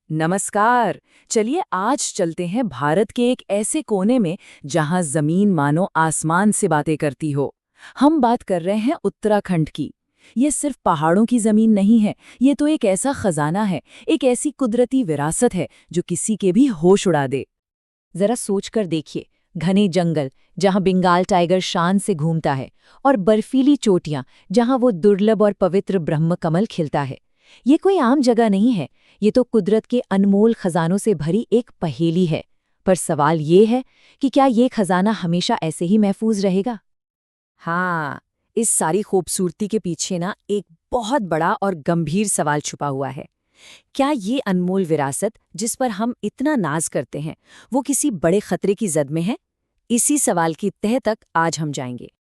नमस्कार। चलिए आज चलते हैं भारत के एक ऐसे कोने में जहां जमीन मानो आसमान से बातें करती हो। हम बात कर रहे हैं उत्तराखंड की। ये सिर्फ पहाड़ों की जमीन नहीं है, ये तो एक ऐसा खजाना है, एक ऐसी कुदरती विरासत है जो किसी के भी होश उड़ा दे। जरा सोच कर देखिए, घने जंगल जहां बंगाल टाइगर शान से घूमता है और बर्फीली चोटियां जहां वो दुर्लभ और पवित्र ब्रह्म कमल खिलता है। ये कोई आम जगह नहीं है, ये तो कुदरत के अनमोल खजानों से भरी एक पहेली है। पर सवाल ये है कि क्या ये खजाना हमेशा ऐसे ही महफूज रहेगा? हाँ, इस सारी खूबसूरती के पीछे ना एक बहुत बड़ा और गंभीर सवाल छुपा हुआ है। क्या ये अनमोल विरासत जिस पर हम इतना नाज करते हैं, वो किसी बड़े खतरे की जद में है? इसी सवाल की तह तक आज हम जाएंगे।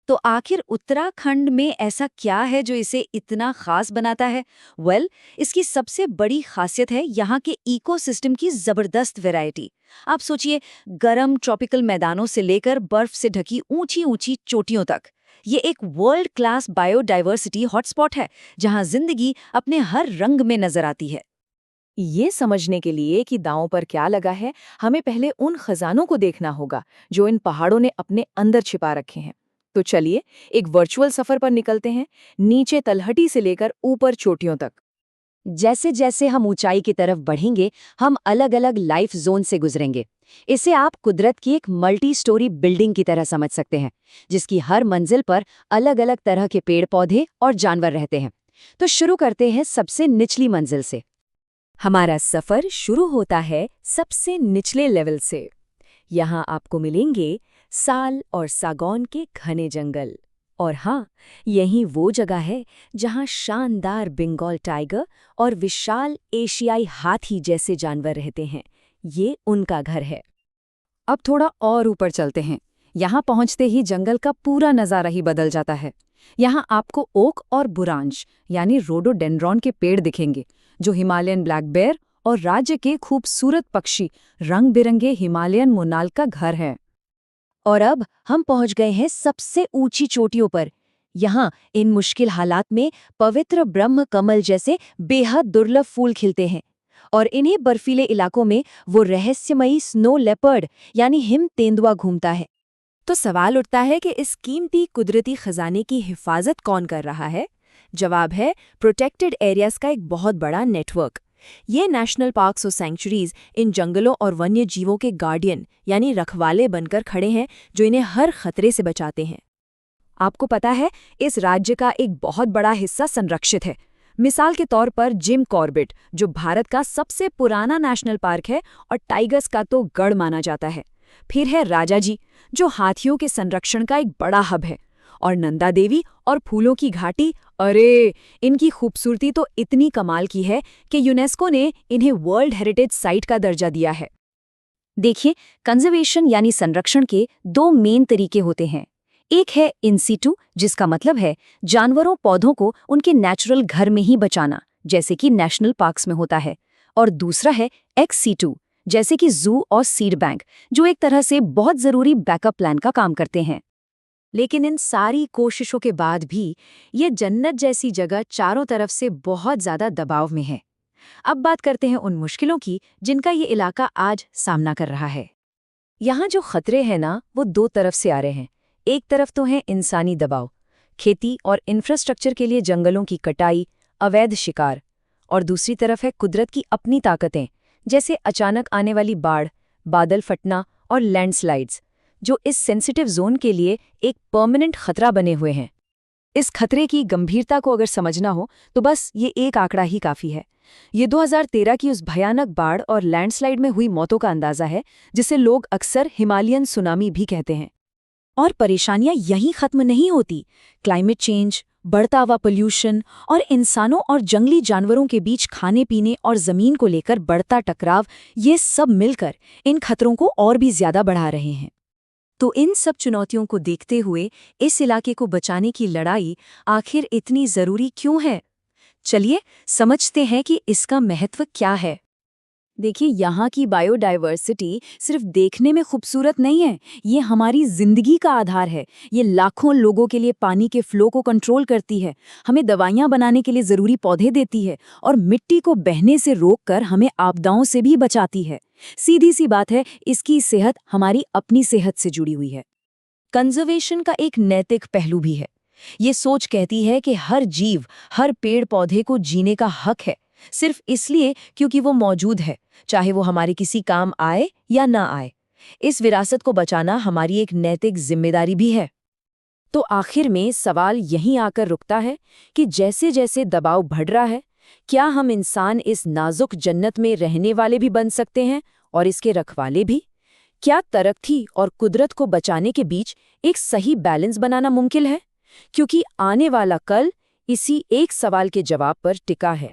तो आखिर उत्तराखंड में ऐसा क्या है जो इसे इतना खास बनाता है? इसकी सबसे बड़ी खासियत है यहाँ के इकोसिस्टम की जबरदस्त वैरायटी। आप सोचिए, गर्म ट्रॉपिकल मैदानों से लेकर बर्फ से ढकी ऊंची ऊंची चोटियों तक। ये एक वर्ल्ड क्लास बायोडाइवर्सिटी हॉटस्पॉट है, जहाँ जिंदगी अपने हर रंग में नजर आती है। ये समझने के लिए कि दांव पर क्या लगा है, हमें पहले उन खजानों को देखना होगा जो इन पहाड़ों ने अपने अंदर छिपा रखे हैं। तो चलिए एक वर्चुअल सफर पर निकलते हैं, नीचे तलहटी से लेकर ऊपर चोटियों तक। जैसे जैसे हम ऊंचाई की तरफ बढ़ेंगे, हम अलग अलग लाइफ जोन से गुजरेंगे। इसे आप कुदरत की एक मल्टी स्टोरी बिल्डिंग की तरह समझ सकते हैं, जिसकी हर मंजिल पर अलग अलग तरह के पेड़ पौधे और जानवर रहते हैं। तो शुरू करते हैं सबसे निचली मंजिल से। हमारा सफर शुरू होता है सबसे निचले लेवल से। यहाँ आपको मिलेंगे साल और सागौन के घने जंगल। और हाँ, यही वो जगह है जहाँ शानदार बंगाल टाइगर और विशाल एशियाई हाथी जैसे जानवर रहते हैं। ये उनका घर है। अब थोड़ा और ऊपर चलते हैं। यहाँ पहुँचते ही जंगल का पूरा नज़ारा ही बदल जाता है। यहाँ आपको ओक और बुरांश यानी रोडोडेंड्रॉन के पेड़ दिखेंगे, जो हिमालयन ब्लैक बेयर और राज्य के खूबसूरत पक्षी रंग बिरंगे हिमालयन मोनाल का घर है। और अब हम पहुंच गए हैं सबसे ऊंची चोटियों पर। यहाँ इन मुश्किल हालात में पवित्र ब्रह्म कमल जैसे बेहद दुर्लभ फूल खिलते हैं। और इन्हीं बर्फीले इलाकों में वो रहस्यमयी स्नो लेपर्ड यानी हिम तेंदुआ घूमता है। तो सवाल उठता है कि इस कीमती कुदरती खजाने की हिफाजत कौन कर रहा है? जवाब है प्रोटेक्टेड एरियाज का एक बहुत बड़ा नेटवर्क। ये नेशनल पार्क्स और सैंक्चुरीज इन जंगलों और वन्य जीवों के गार्डियन यानी रखवाले बनकर खड़े हैं, जो इन्हें हर खतरे से बचाते हैं। आपको पता है, इस राज्य का एक बहुत बड़ा हिस्सा संरक्षित है। मिसाल के तौर पर जिम कॉर्बेट, जो भारत का सबसे पुराना नेशनल पार्क है और टाइगर्स का तो गढ़ माना जाता है। फिर है राजाजी, जो हाथियों के संरक्षण का एक बड़ा हब है। और नंदा देवी और फूलों की घाटी, अरे इनकी खूबसूरती तो इतनी कमाल की है कि यूनेस्को ने इन्हें वर्ल्ड हेरिटेज साइट का दर्जा दिया है। देखिए, कंजर्वेशन यानी संरक्षण के दो मेन तरीके होते हैं। एक है इन सीटू, जिसका मतलब है जानवरों पौधों को उनके नेचुरल घर में ही बचाना, जैसे कि नेशनल पार्क्स में होता है। और दूसरा है एक्स सीटू, जैसे कि जू और सीड बैंक, जो एक तरह से बहुत जरूरी बैकअप प्लान का काम करते हैं। लेकिन इन सारी कोशिशों के बाद भी ये जन्नत जैसी जगह चारों तरफ से बहुत ज्यादा दबाव में है। अब बात करते हैं उन मुश्किलों की जिनका ये इलाका आज सामना कर रहा है। यहाँ जो खतरे हैं ना, वो दो तरफ से आ रहे हैं। एक तरफ तो है इंसानी दबाव, खेती और इंफ्रास्ट्रक्चर के लिए जंगलों की कटाई, अवैध शिकार। और दूसरी तरफ है कुदरत की अपनी ताकतें, जैसे अचानक आने वाली बाढ़, बादल फटना और लैंडस्लाइड्स, जो इस सेंसिटिव जोन के लिए एक परमानेंट खतरा बने हुए हैं। इस खतरे की गंभीरता को अगर समझना हो तो बस ये एक आंकड़ा ही काफी है। ये 2013 की उस भयानक बाढ़ और लैंडस्लाइड में हुई मौतों का अंदाजा है, जिसे लोग अक्सर हिमालयन सुनामी भी कहते हैं। और परेशानियां यहीं खत्म नहीं होती। क्लाइमेट चेंज, बढ़ता हुआ पोल्यूशन और इंसानों और जंगली जानवरों के बीच खाने पीने और जमीन को लेकर बढ़ता टकराव, ये सब मिलकर इन खतरों को और भी ज्यादा बढ़ा रहे हैं। तो इन सब चुनौतियों को देखते हुए इस इलाके को बचाने की लड़ाई आखिर इतनी जरूरी क्यों है? चलिए समझते हैं कि इसका महत्व क्या है। देखिए, यहाँ की बायोडायवर्सिटी सिर्फ देखने में खूबसूरत नहीं है, ये हमारी जिंदगी का आधार है। ये लाखों लोगों के लिए पानी के फ्लो को कंट्रोल करती है, हमें दवाइयाँ बनाने के लिए ज़रूरी पौधे देती है और मिट्टी को बहने से रोककर हमें आपदाओं से भी बचाती है। सीधी सी बात है, इसकी सेहत हमारी अपनी सेहत से जुड़ी हुई है। कंजर्वेशन का एक नैतिक पहलू भी है। ये सोच कहती है कि हर जीव, हर पेड़ पौधे को जीने का हक है, सिर्फ इसलिए क्योंकि वो मौजूद है, चाहे वो हमारे किसी काम आए या ना आए। इस विरासत को बचाना हमारी एक नैतिक जिम्मेदारी भी है। तो आखिर में सवाल यहीं आकर रुकता है कि जैसे जैसे दबाव बढ़ रहा है, क्या हम इंसान इस नाजुक जन्नत में रहने वाले भी बन सकते हैं और इसके रखवाले भी? क्या तरक्की और कुदरत को बचाने के बीच एक सही बैलेंस बनाना मुमकिन है? क्योंकि आने वाला कल इसी एक सवाल के जवाब पर टिका है।